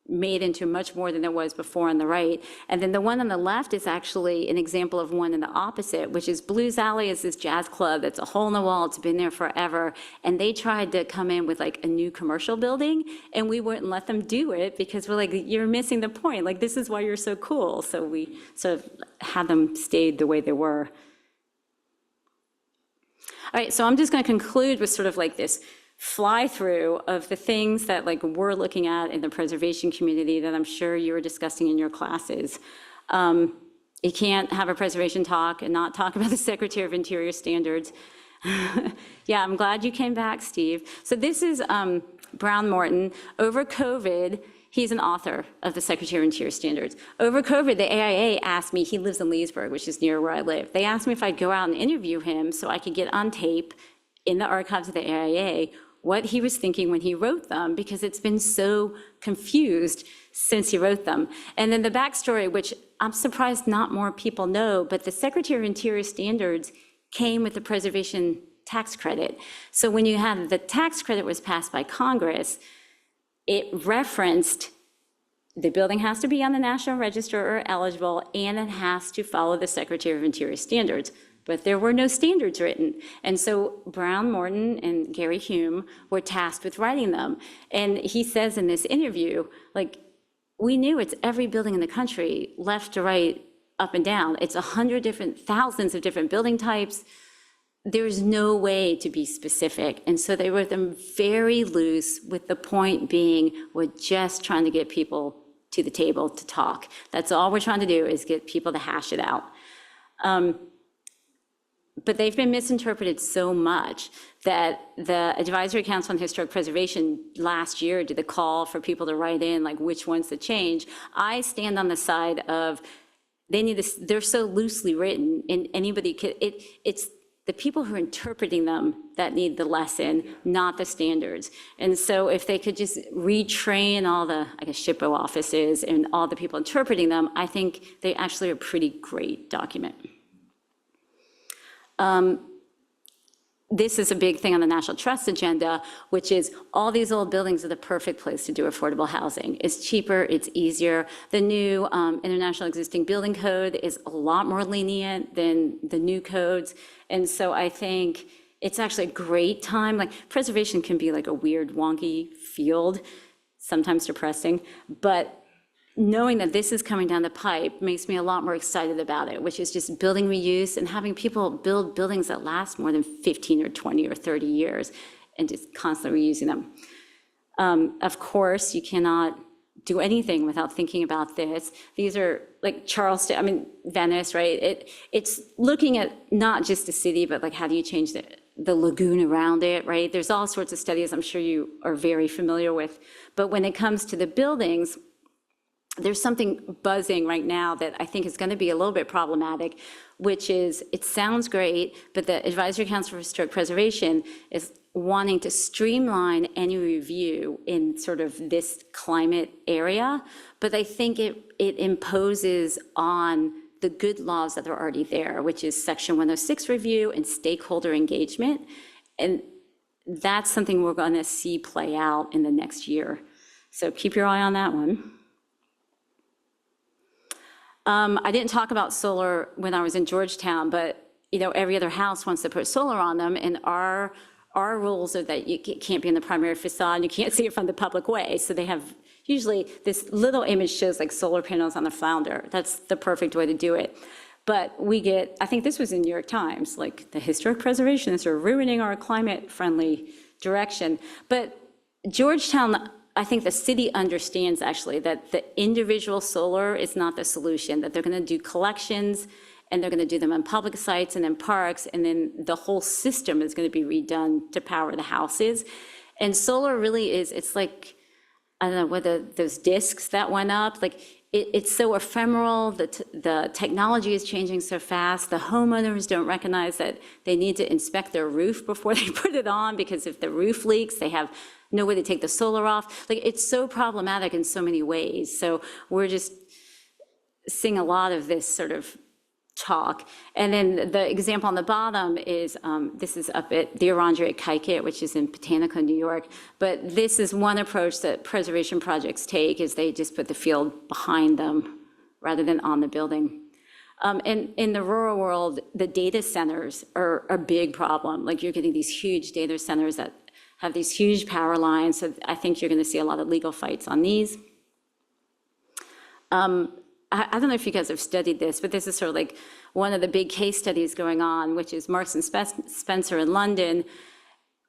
made into much more than there was before on the right. And then the one on the left is actually an example of one in the opposite, which is Blues Alley is this jazz club that's a hole in the wall. It's been there forever. And they tried to come in with like a new commercial building, and we wouldn't let them do it because we're like, you're missing the point. Like, this is why you're so cool. So we sort of had them stay the way they were. All right, so I'm just going to conclude with sort of like this fly through of the things that like we're looking at in the preservation community that I'm sure you were discussing in your classes. You can't have a preservation talk and not talk about the Secretary of Interior standards. Yeah, I'm glad you came back, Steve. So this is Brown Morton. Over COVID, he's an author of the Secretary of Interior standards. Over COVID, the AIA asked me, he lives in Leesburg, which is near where I live. They asked me if I'd go out and interview him so I could get on tape in the archives of the AIA what he was thinking when he wrote them, because it's been so confused since he wrote them. And then the backstory, which I'm surprised not more people know, but the Secretary of Interior standards came with the preservation tax credit. So when you had the tax credit was passed by Congress, it referenced the building has to be on the National Register or eligible, and it has to follow the Secretary of Interior standards. But there were no standards written. And so Brown, Morton, and Gary Hume were tasked with writing them. And he says in this interview, like, we knew it's every building in the country, left to right, up and down. It's 100 thousands of different building types. There's no way to be specific. And so they wrote them very loose, with the point being, we're just trying to get people to the table to talk. That's all we're trying to do, is get people to hash it out. But they've been misinterpreted so much that the Advisory Council on Historic Preservation last year did a call for people to write in, like, which ones to change. I stand on the side of, they're so loosely written, and anybody could, it's the people who are interpreting them that need the lesson, not the standards. And so if they could just retrain all the, I guess, SHPO offices and all the people interpreting them, I think they actually are a pretty great document. This is a big thing on the National Trust agenda, which is all these old buildings are the perfect place to do affordable housing. It's cheaper, it's easier. The new International Existing Building Code is a lot more lenient than the new codes. And so I think it's actually a great time. Like, preservation can be like a weird, wonky field, sometimes depressing, but knowing that this is coming down the pipe makes me a lot more excited about it, which is just building reuse and having people build buildings that last more than 15 or 20 or 30 years and just constantly reusing them. Of course, you cannot do anything without thinking about this. These are like Charleston, I mean, Venice, right? It's looking at not just the city, but like, how do you change the lagoon around it, right? There's all sorts of studies I'm sure you are very familiar with. But when it comes to the buildings, there's something buzzing right now that I think is going to be a little bit problematic, which is, it sounds great, but the Advisory Council for Historic Preservation is wanting to streamline any review in sort of this climate area, but I think it imposes on the good laws that are already there, which is Section 106 review and stakeholder engagement. And that's something we're going to see play out in the next year. So keep your eye on that one. I didn't talk about solar when I was in Georgetown, but every other house wants to put solar on them, and our rules are that you can't be in the primary facade, you can't see it from the public way. So they have usually this little image shows like solar panels on the flounder. That's the perfect way to do it. But we get, I think this was in New York Times, like, the historic preservationists are ruining our climate-friendly direction. But Georgetown, I think the city understands actually that the individual solar is not the solution, that they're going to do collections and they're going to do them on public sites and in parks, and then the whole system is going to be redone to power the houses. And solar really is, it's like I don't know, whether those discs that went up, like, it's so ephemeral, the technology is changing so fast, the homeowners don't recognize that they need to inspect their roof before they put it on, because if the roof leaks, they have no way to take the solar off. Like, it's so problematic in so many ways. So we're just seeing a lot of this sort of talk. And then the example on the bottom is, this is up at the Orangery at Kaikit, which is in Botanica, New York. But this is one approach that preservation projects take, is they just put the field behind them rather than on the building. And in the rural world, the data centers are a big problem. Like, you're getting these huge data centers that have these huge power lines. So I think you're going to see a lot of legal fights on these. I don't know if you guys have studied this, but this is sort of like one of the big case studies going on, which is Marks and Spencer in London,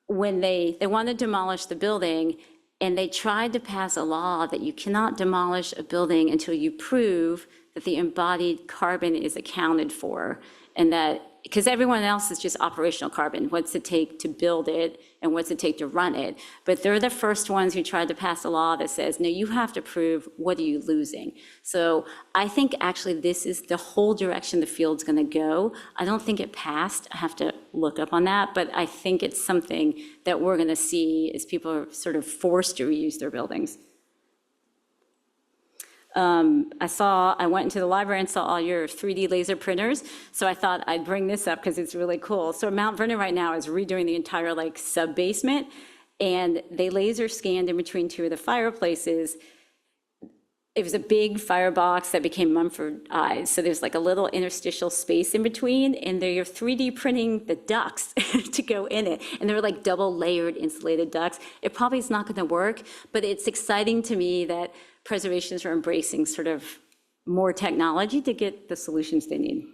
when they want to demolish the building, and they tried to pass a law that you cannot demolish a building until you prove that the embodied carbon is accounted for, and that, because everyone else is just operational carbon. What's it take to build it and what's it take to run it? But they're the first ones who tried to pass a law that says, no, you have to prove what are you losing. So I think actually this is the whole direction the field's gonna go. I don't think it passed, I have to look up on that, but I think it's something that we're gonna see as people are sort of forced to reuse their buildings. I went into the library and saw all your 3D laser printers, so I thought I'd bring this up because it's really cool. So Mount Vernon right now is redoing the entire like sub-basement, and they laser scanned in between two of the fireplaces. It was a big firebox that became Mumford eyes, so there's like a little interstitial space in between, and they're 3D printing the ducts to go in it, and they're like double layered insulated ducts. It probably is not gonna work, but it's exciting to me that preservationists are embracing sort of more technology to get the solutions they need.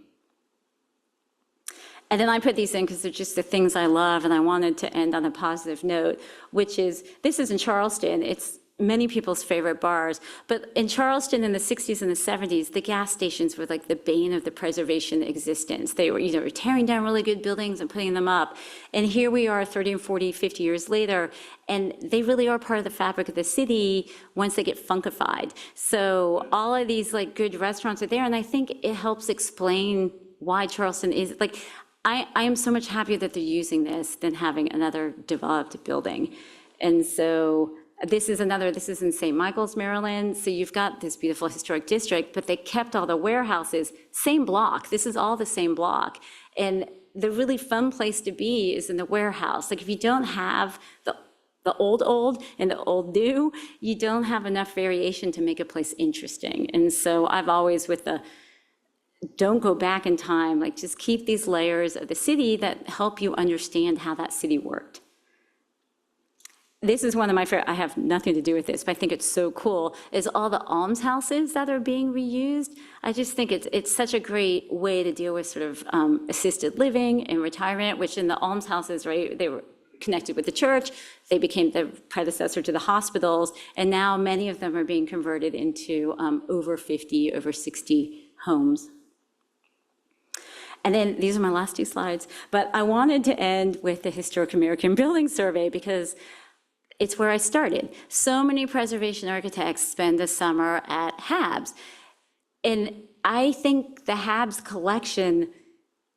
And then I put these in because they're just the things I love, and I wanted to end on a positive note, which is, this is in Charleston. It's many people's favorite bars, but in Charleston in the 60s and the 70s, the gas stations were like the bane of the preservation existence. They were either tearing down really good buildings and putting them up. And here we are 30 and 40, 50 years later, and they really are part of the fabric of the city once they get funkified. So all of these like good restaurants are there, and I think it helps explain why Charleston is, like, I am so much happier that they're using this than having another developed building. And so this is in St. Michael's, Maryland. So you've got this beautiful historic district, but they kept all the warehouses, same block. This is all the same block. And the really fun place to be is in the warehouse. Like, if you don't have the old and the old new, you don't have enough variation to make a place interesting. And so I've always, with the don't go back in time, like, just keep these layers of the city that help you understand how that city worked. This is one of my favorite, I have nothing to do with this, but I think it's so cool, is all the almshouses that are being reused. I just think it's such a great way to deal with sort of assisted living and retirement, which in the almshouses, right, they were connected with the church, they became the predecessor to the hospitals, and now many of them are being converted into over 50, over 60 homes. And then these are my last two slides, but I wanted to end with the Historic American Building Survey because it's where I started. So many preservation architects spend the summer at HABS. And I think the HABS collection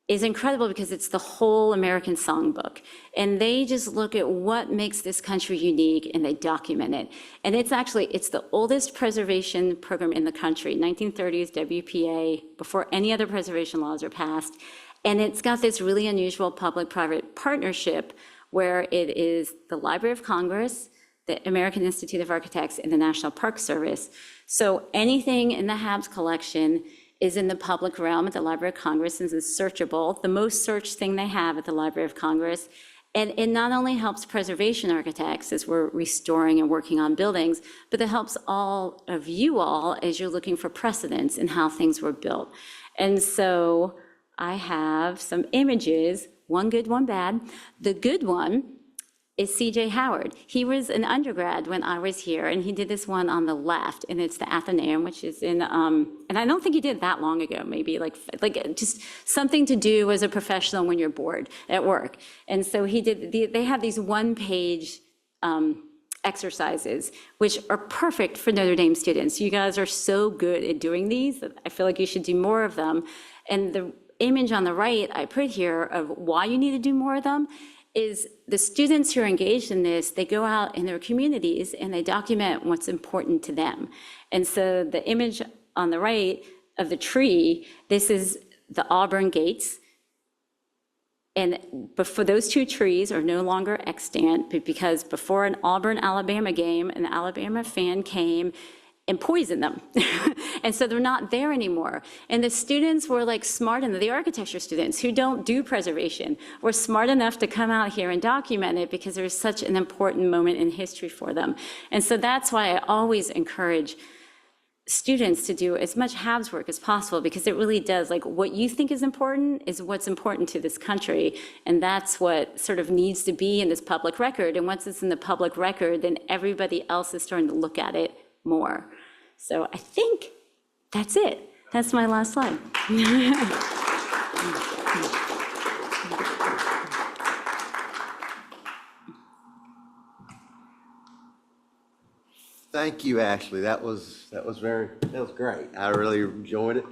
is incredible because it's the whole American songbook. And they just look at what makes this country unique and they document it. And it's the oldest preservation program in the country, 1930s WPA, before any other preservation laws are passed. And it's got this really unusual public-private partnership where it is the Library of Congress, the American Institute of Architects, and the National Park Service. So anything in the HABS collection is in the public realm at the Library of Congress and is searchable, the most searched thing they have at the Library of Congress. And it not only helps preservation architects as we're restoring and working on buildings, but it helps all of you all as you're looking for precedents in how things were built. And so I have some images, one good, one bad. The good one is C.J. Howard. He was an undergrad when I was here, and he did this one on the left, and it's the Athenaeum, which is in, and I don't think he did it that long ago, maybe like just something to do as a professional when you're bored at work. And so he did, they have these one-page exercises, which are perfect for Notre Dame students. You guys are so good at doing these that I feel like you should do more of them. And the image on the right I put here of why you need to do more of them is the students who are engaged in this, they go out in their communities and they document what's important to them. And so the image on the right of the tree, this is the Auburn gates. But for those two trees are no longer extant because before an Auburn, Alabama game, an Alabama fan came and poisoned them. And so they're not there anymore. And the students were like smart enough, the architecture students who don't do preservation were smart enough to come out here and document it because there's such an important moment in history for them. And so that's why I always encourage students to do as much HABS work as possible, because it really does, like, what you think is what's important to this country, and that's what sort of needs to be in this public record. And once it's in the public record, then everybody else is starting to look at it more. So I think that's it. That's my last slide. Thank you, Ashley. That was great. I really enjoyed it.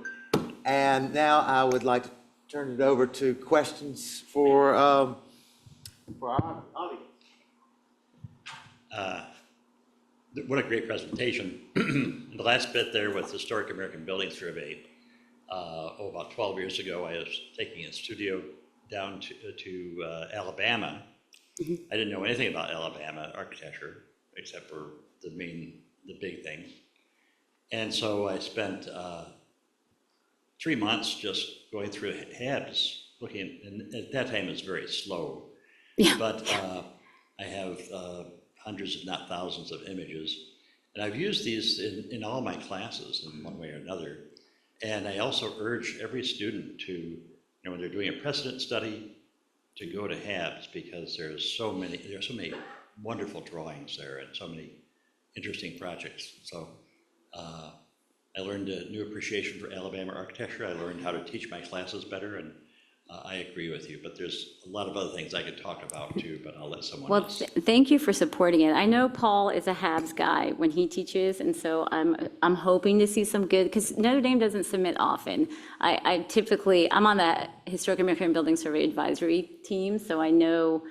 And now I would like to turn it over to questions for our audience. What a great presentation. The last bit there with Historic American Building Survey, about 12 years ago, I was taking a studio down to Alabama. Mm-hmm. I didn't know anything about Alabama architecture, except for the big things. And so I spent 3 months just going through HABS, looking, and at that time it was very slow. Yeah. But I have hundreds, if not thousands, of images. And I've used these in all my classes in one way or another. And I also urge every student to, when they're doing a precedent study, to go to HABS, because there's so many wonderful drawings there and so many interesting projects. So I learned a new appreciation for Alabama architecture. I learned how to teach my classes better, and I agree with you, but there's a lot of other things I could talk about too, but I'll let someone else. Thank you for supporting it. I know Paul is a HABS guy when he teaches, and so I'm hoping to see some good, because Notre Dame doesn't submit often. I'm on the Historic American Building Survey Advisory team, so I know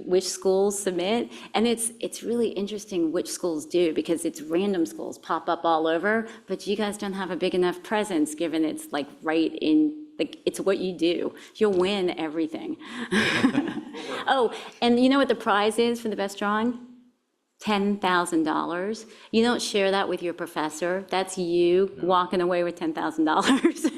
which schools submit, and it's really interesting which schools do, because it's random schools pop up all over, but you guys don't have a big enough presence, given it's like right in, like, it's what you do. You'll win everything. Oh, and you know what the prize is for the best drawing? $10,000. You don't share that with your professor. That's you walking away with $10,000.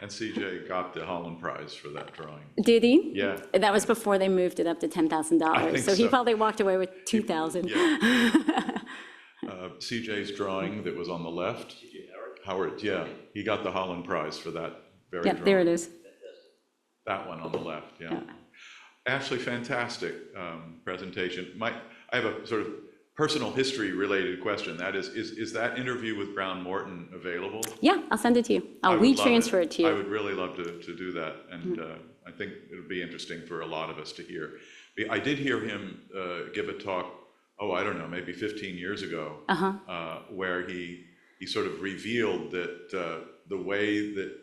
And CJ got the Holland Prize for that drawing. Did he? Yeah. That was before they moved it up to $10,000. So he probably walked away with $2,000. Yeah. CJ's drawing that was on the left, Howard, yeah, he got the Holland Prize for that very drawing. There it is. That one on the left, yeah. Ashley, fantastic presentation. I have a sort of personal history related question. That is that interview with Brown Morton available? Yeah, I'll send it to you. I'll retransfer it to you. I would really love to do that, and I think it would be interesting for a lot of us to hear. I did hear him give a talk, I don't know, maybe 15 years ago, where he sort of revealed that the way that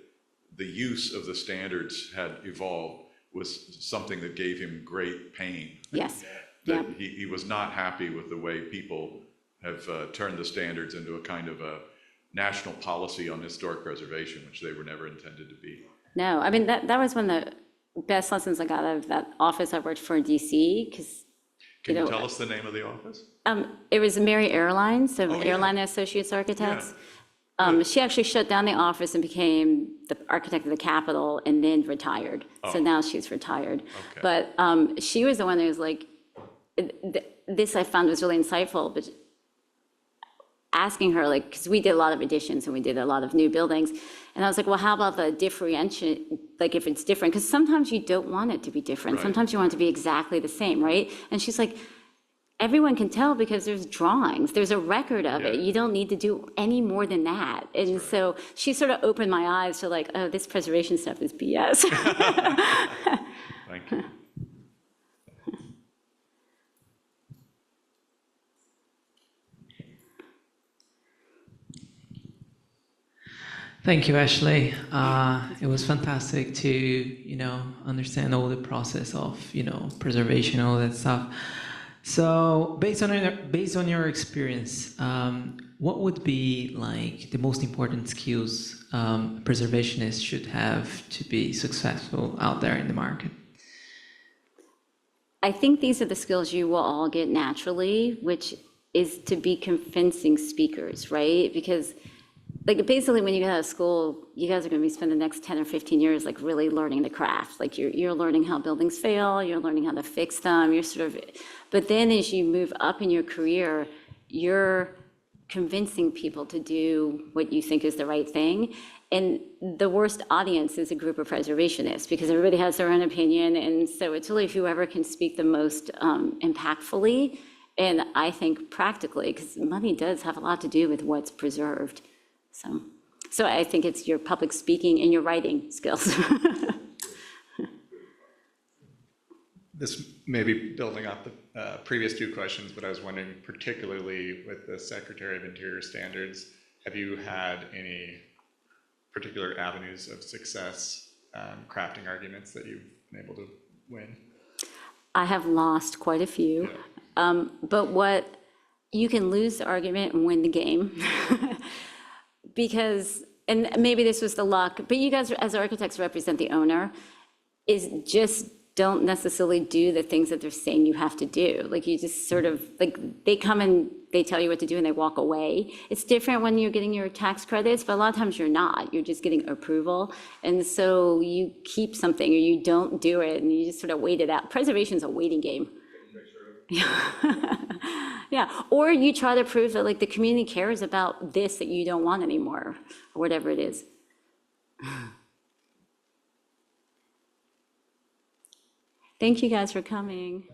the use of the standards had evolved was something that gave him great pain. Yes. That he was not happy with the way people have turned the standards into a kind of a national policy on historic preservation, which they were never intended to be. No, I mean, that was one of the best lessons I got out of that office I worked for in DC, because Can you tell us the name of the office? it was Mary Airlines, so yeah. Airline Associates Architects. Yeah. She actually shut down the office and became the architect of the Capitol and then retired. So now she's retired. Okay. But she was the one who was like, this I found was really insightful, but asking her, like, because we did a lot of additions and we did a lot of new buildings, and I was like, well, how about the differentiate, like if it's different, because sometimes you don't want it to be different. Right. Sometimes you want it to be exactly the same, right? And she's like, everyone can tell because there's drawings, there's a record of it. You don't need to do any more than that. And so she sort of opened my eyes to like, oh, this preservation stuff is BS. Thank you. Thank you, Ashley. It was fantastic to, understand all the process of, preservation, all that stuff. So, based on your experience, what would be like the most important skills preservationists should have to be successful out there in the market? I think these are the skills you will all get naturally, which is to be convincing speakers, right? Because like basically when you get out of school, you guys are going to be spending the next 10 or 15 years like really learning the craft. Like you're learning how buildings fail, you're learning how to fix them, but then as you move up in your career, you're convincing people to do what you think is the right thing. And the worst audience is a group of preservationists because everybody has their own opinion. And so it's really whoever can speak the most impactfully. And I think practically, because money does have a lot to do with what's preserved. So I think it's your public speaking and your writing skills. This may be building off the previous two questions, but I was wondering, particularly with the Secretary of Interior standards, have you had any particular avenues of success crafting arguments that you've been able to win? I have lost quite a few, but you can lose the argument and win the game. Because, and maybe this was the luck, but you guys as architects represent the owner, is just don't necessarily do the things that they're saying you have to do. Like you just sort of, like they come and they tell you what to do and they walk away. It's different when you're getting your tax credits, but a lot of times you're not. You're just getting approval. And so you keep something or you don't do it and you just sort of wait it out. Preservation is a waiting game. Yeah, or you try to prove that like the community cares about this that you don't want anymore, or whatever it is. Thank you guys for coming.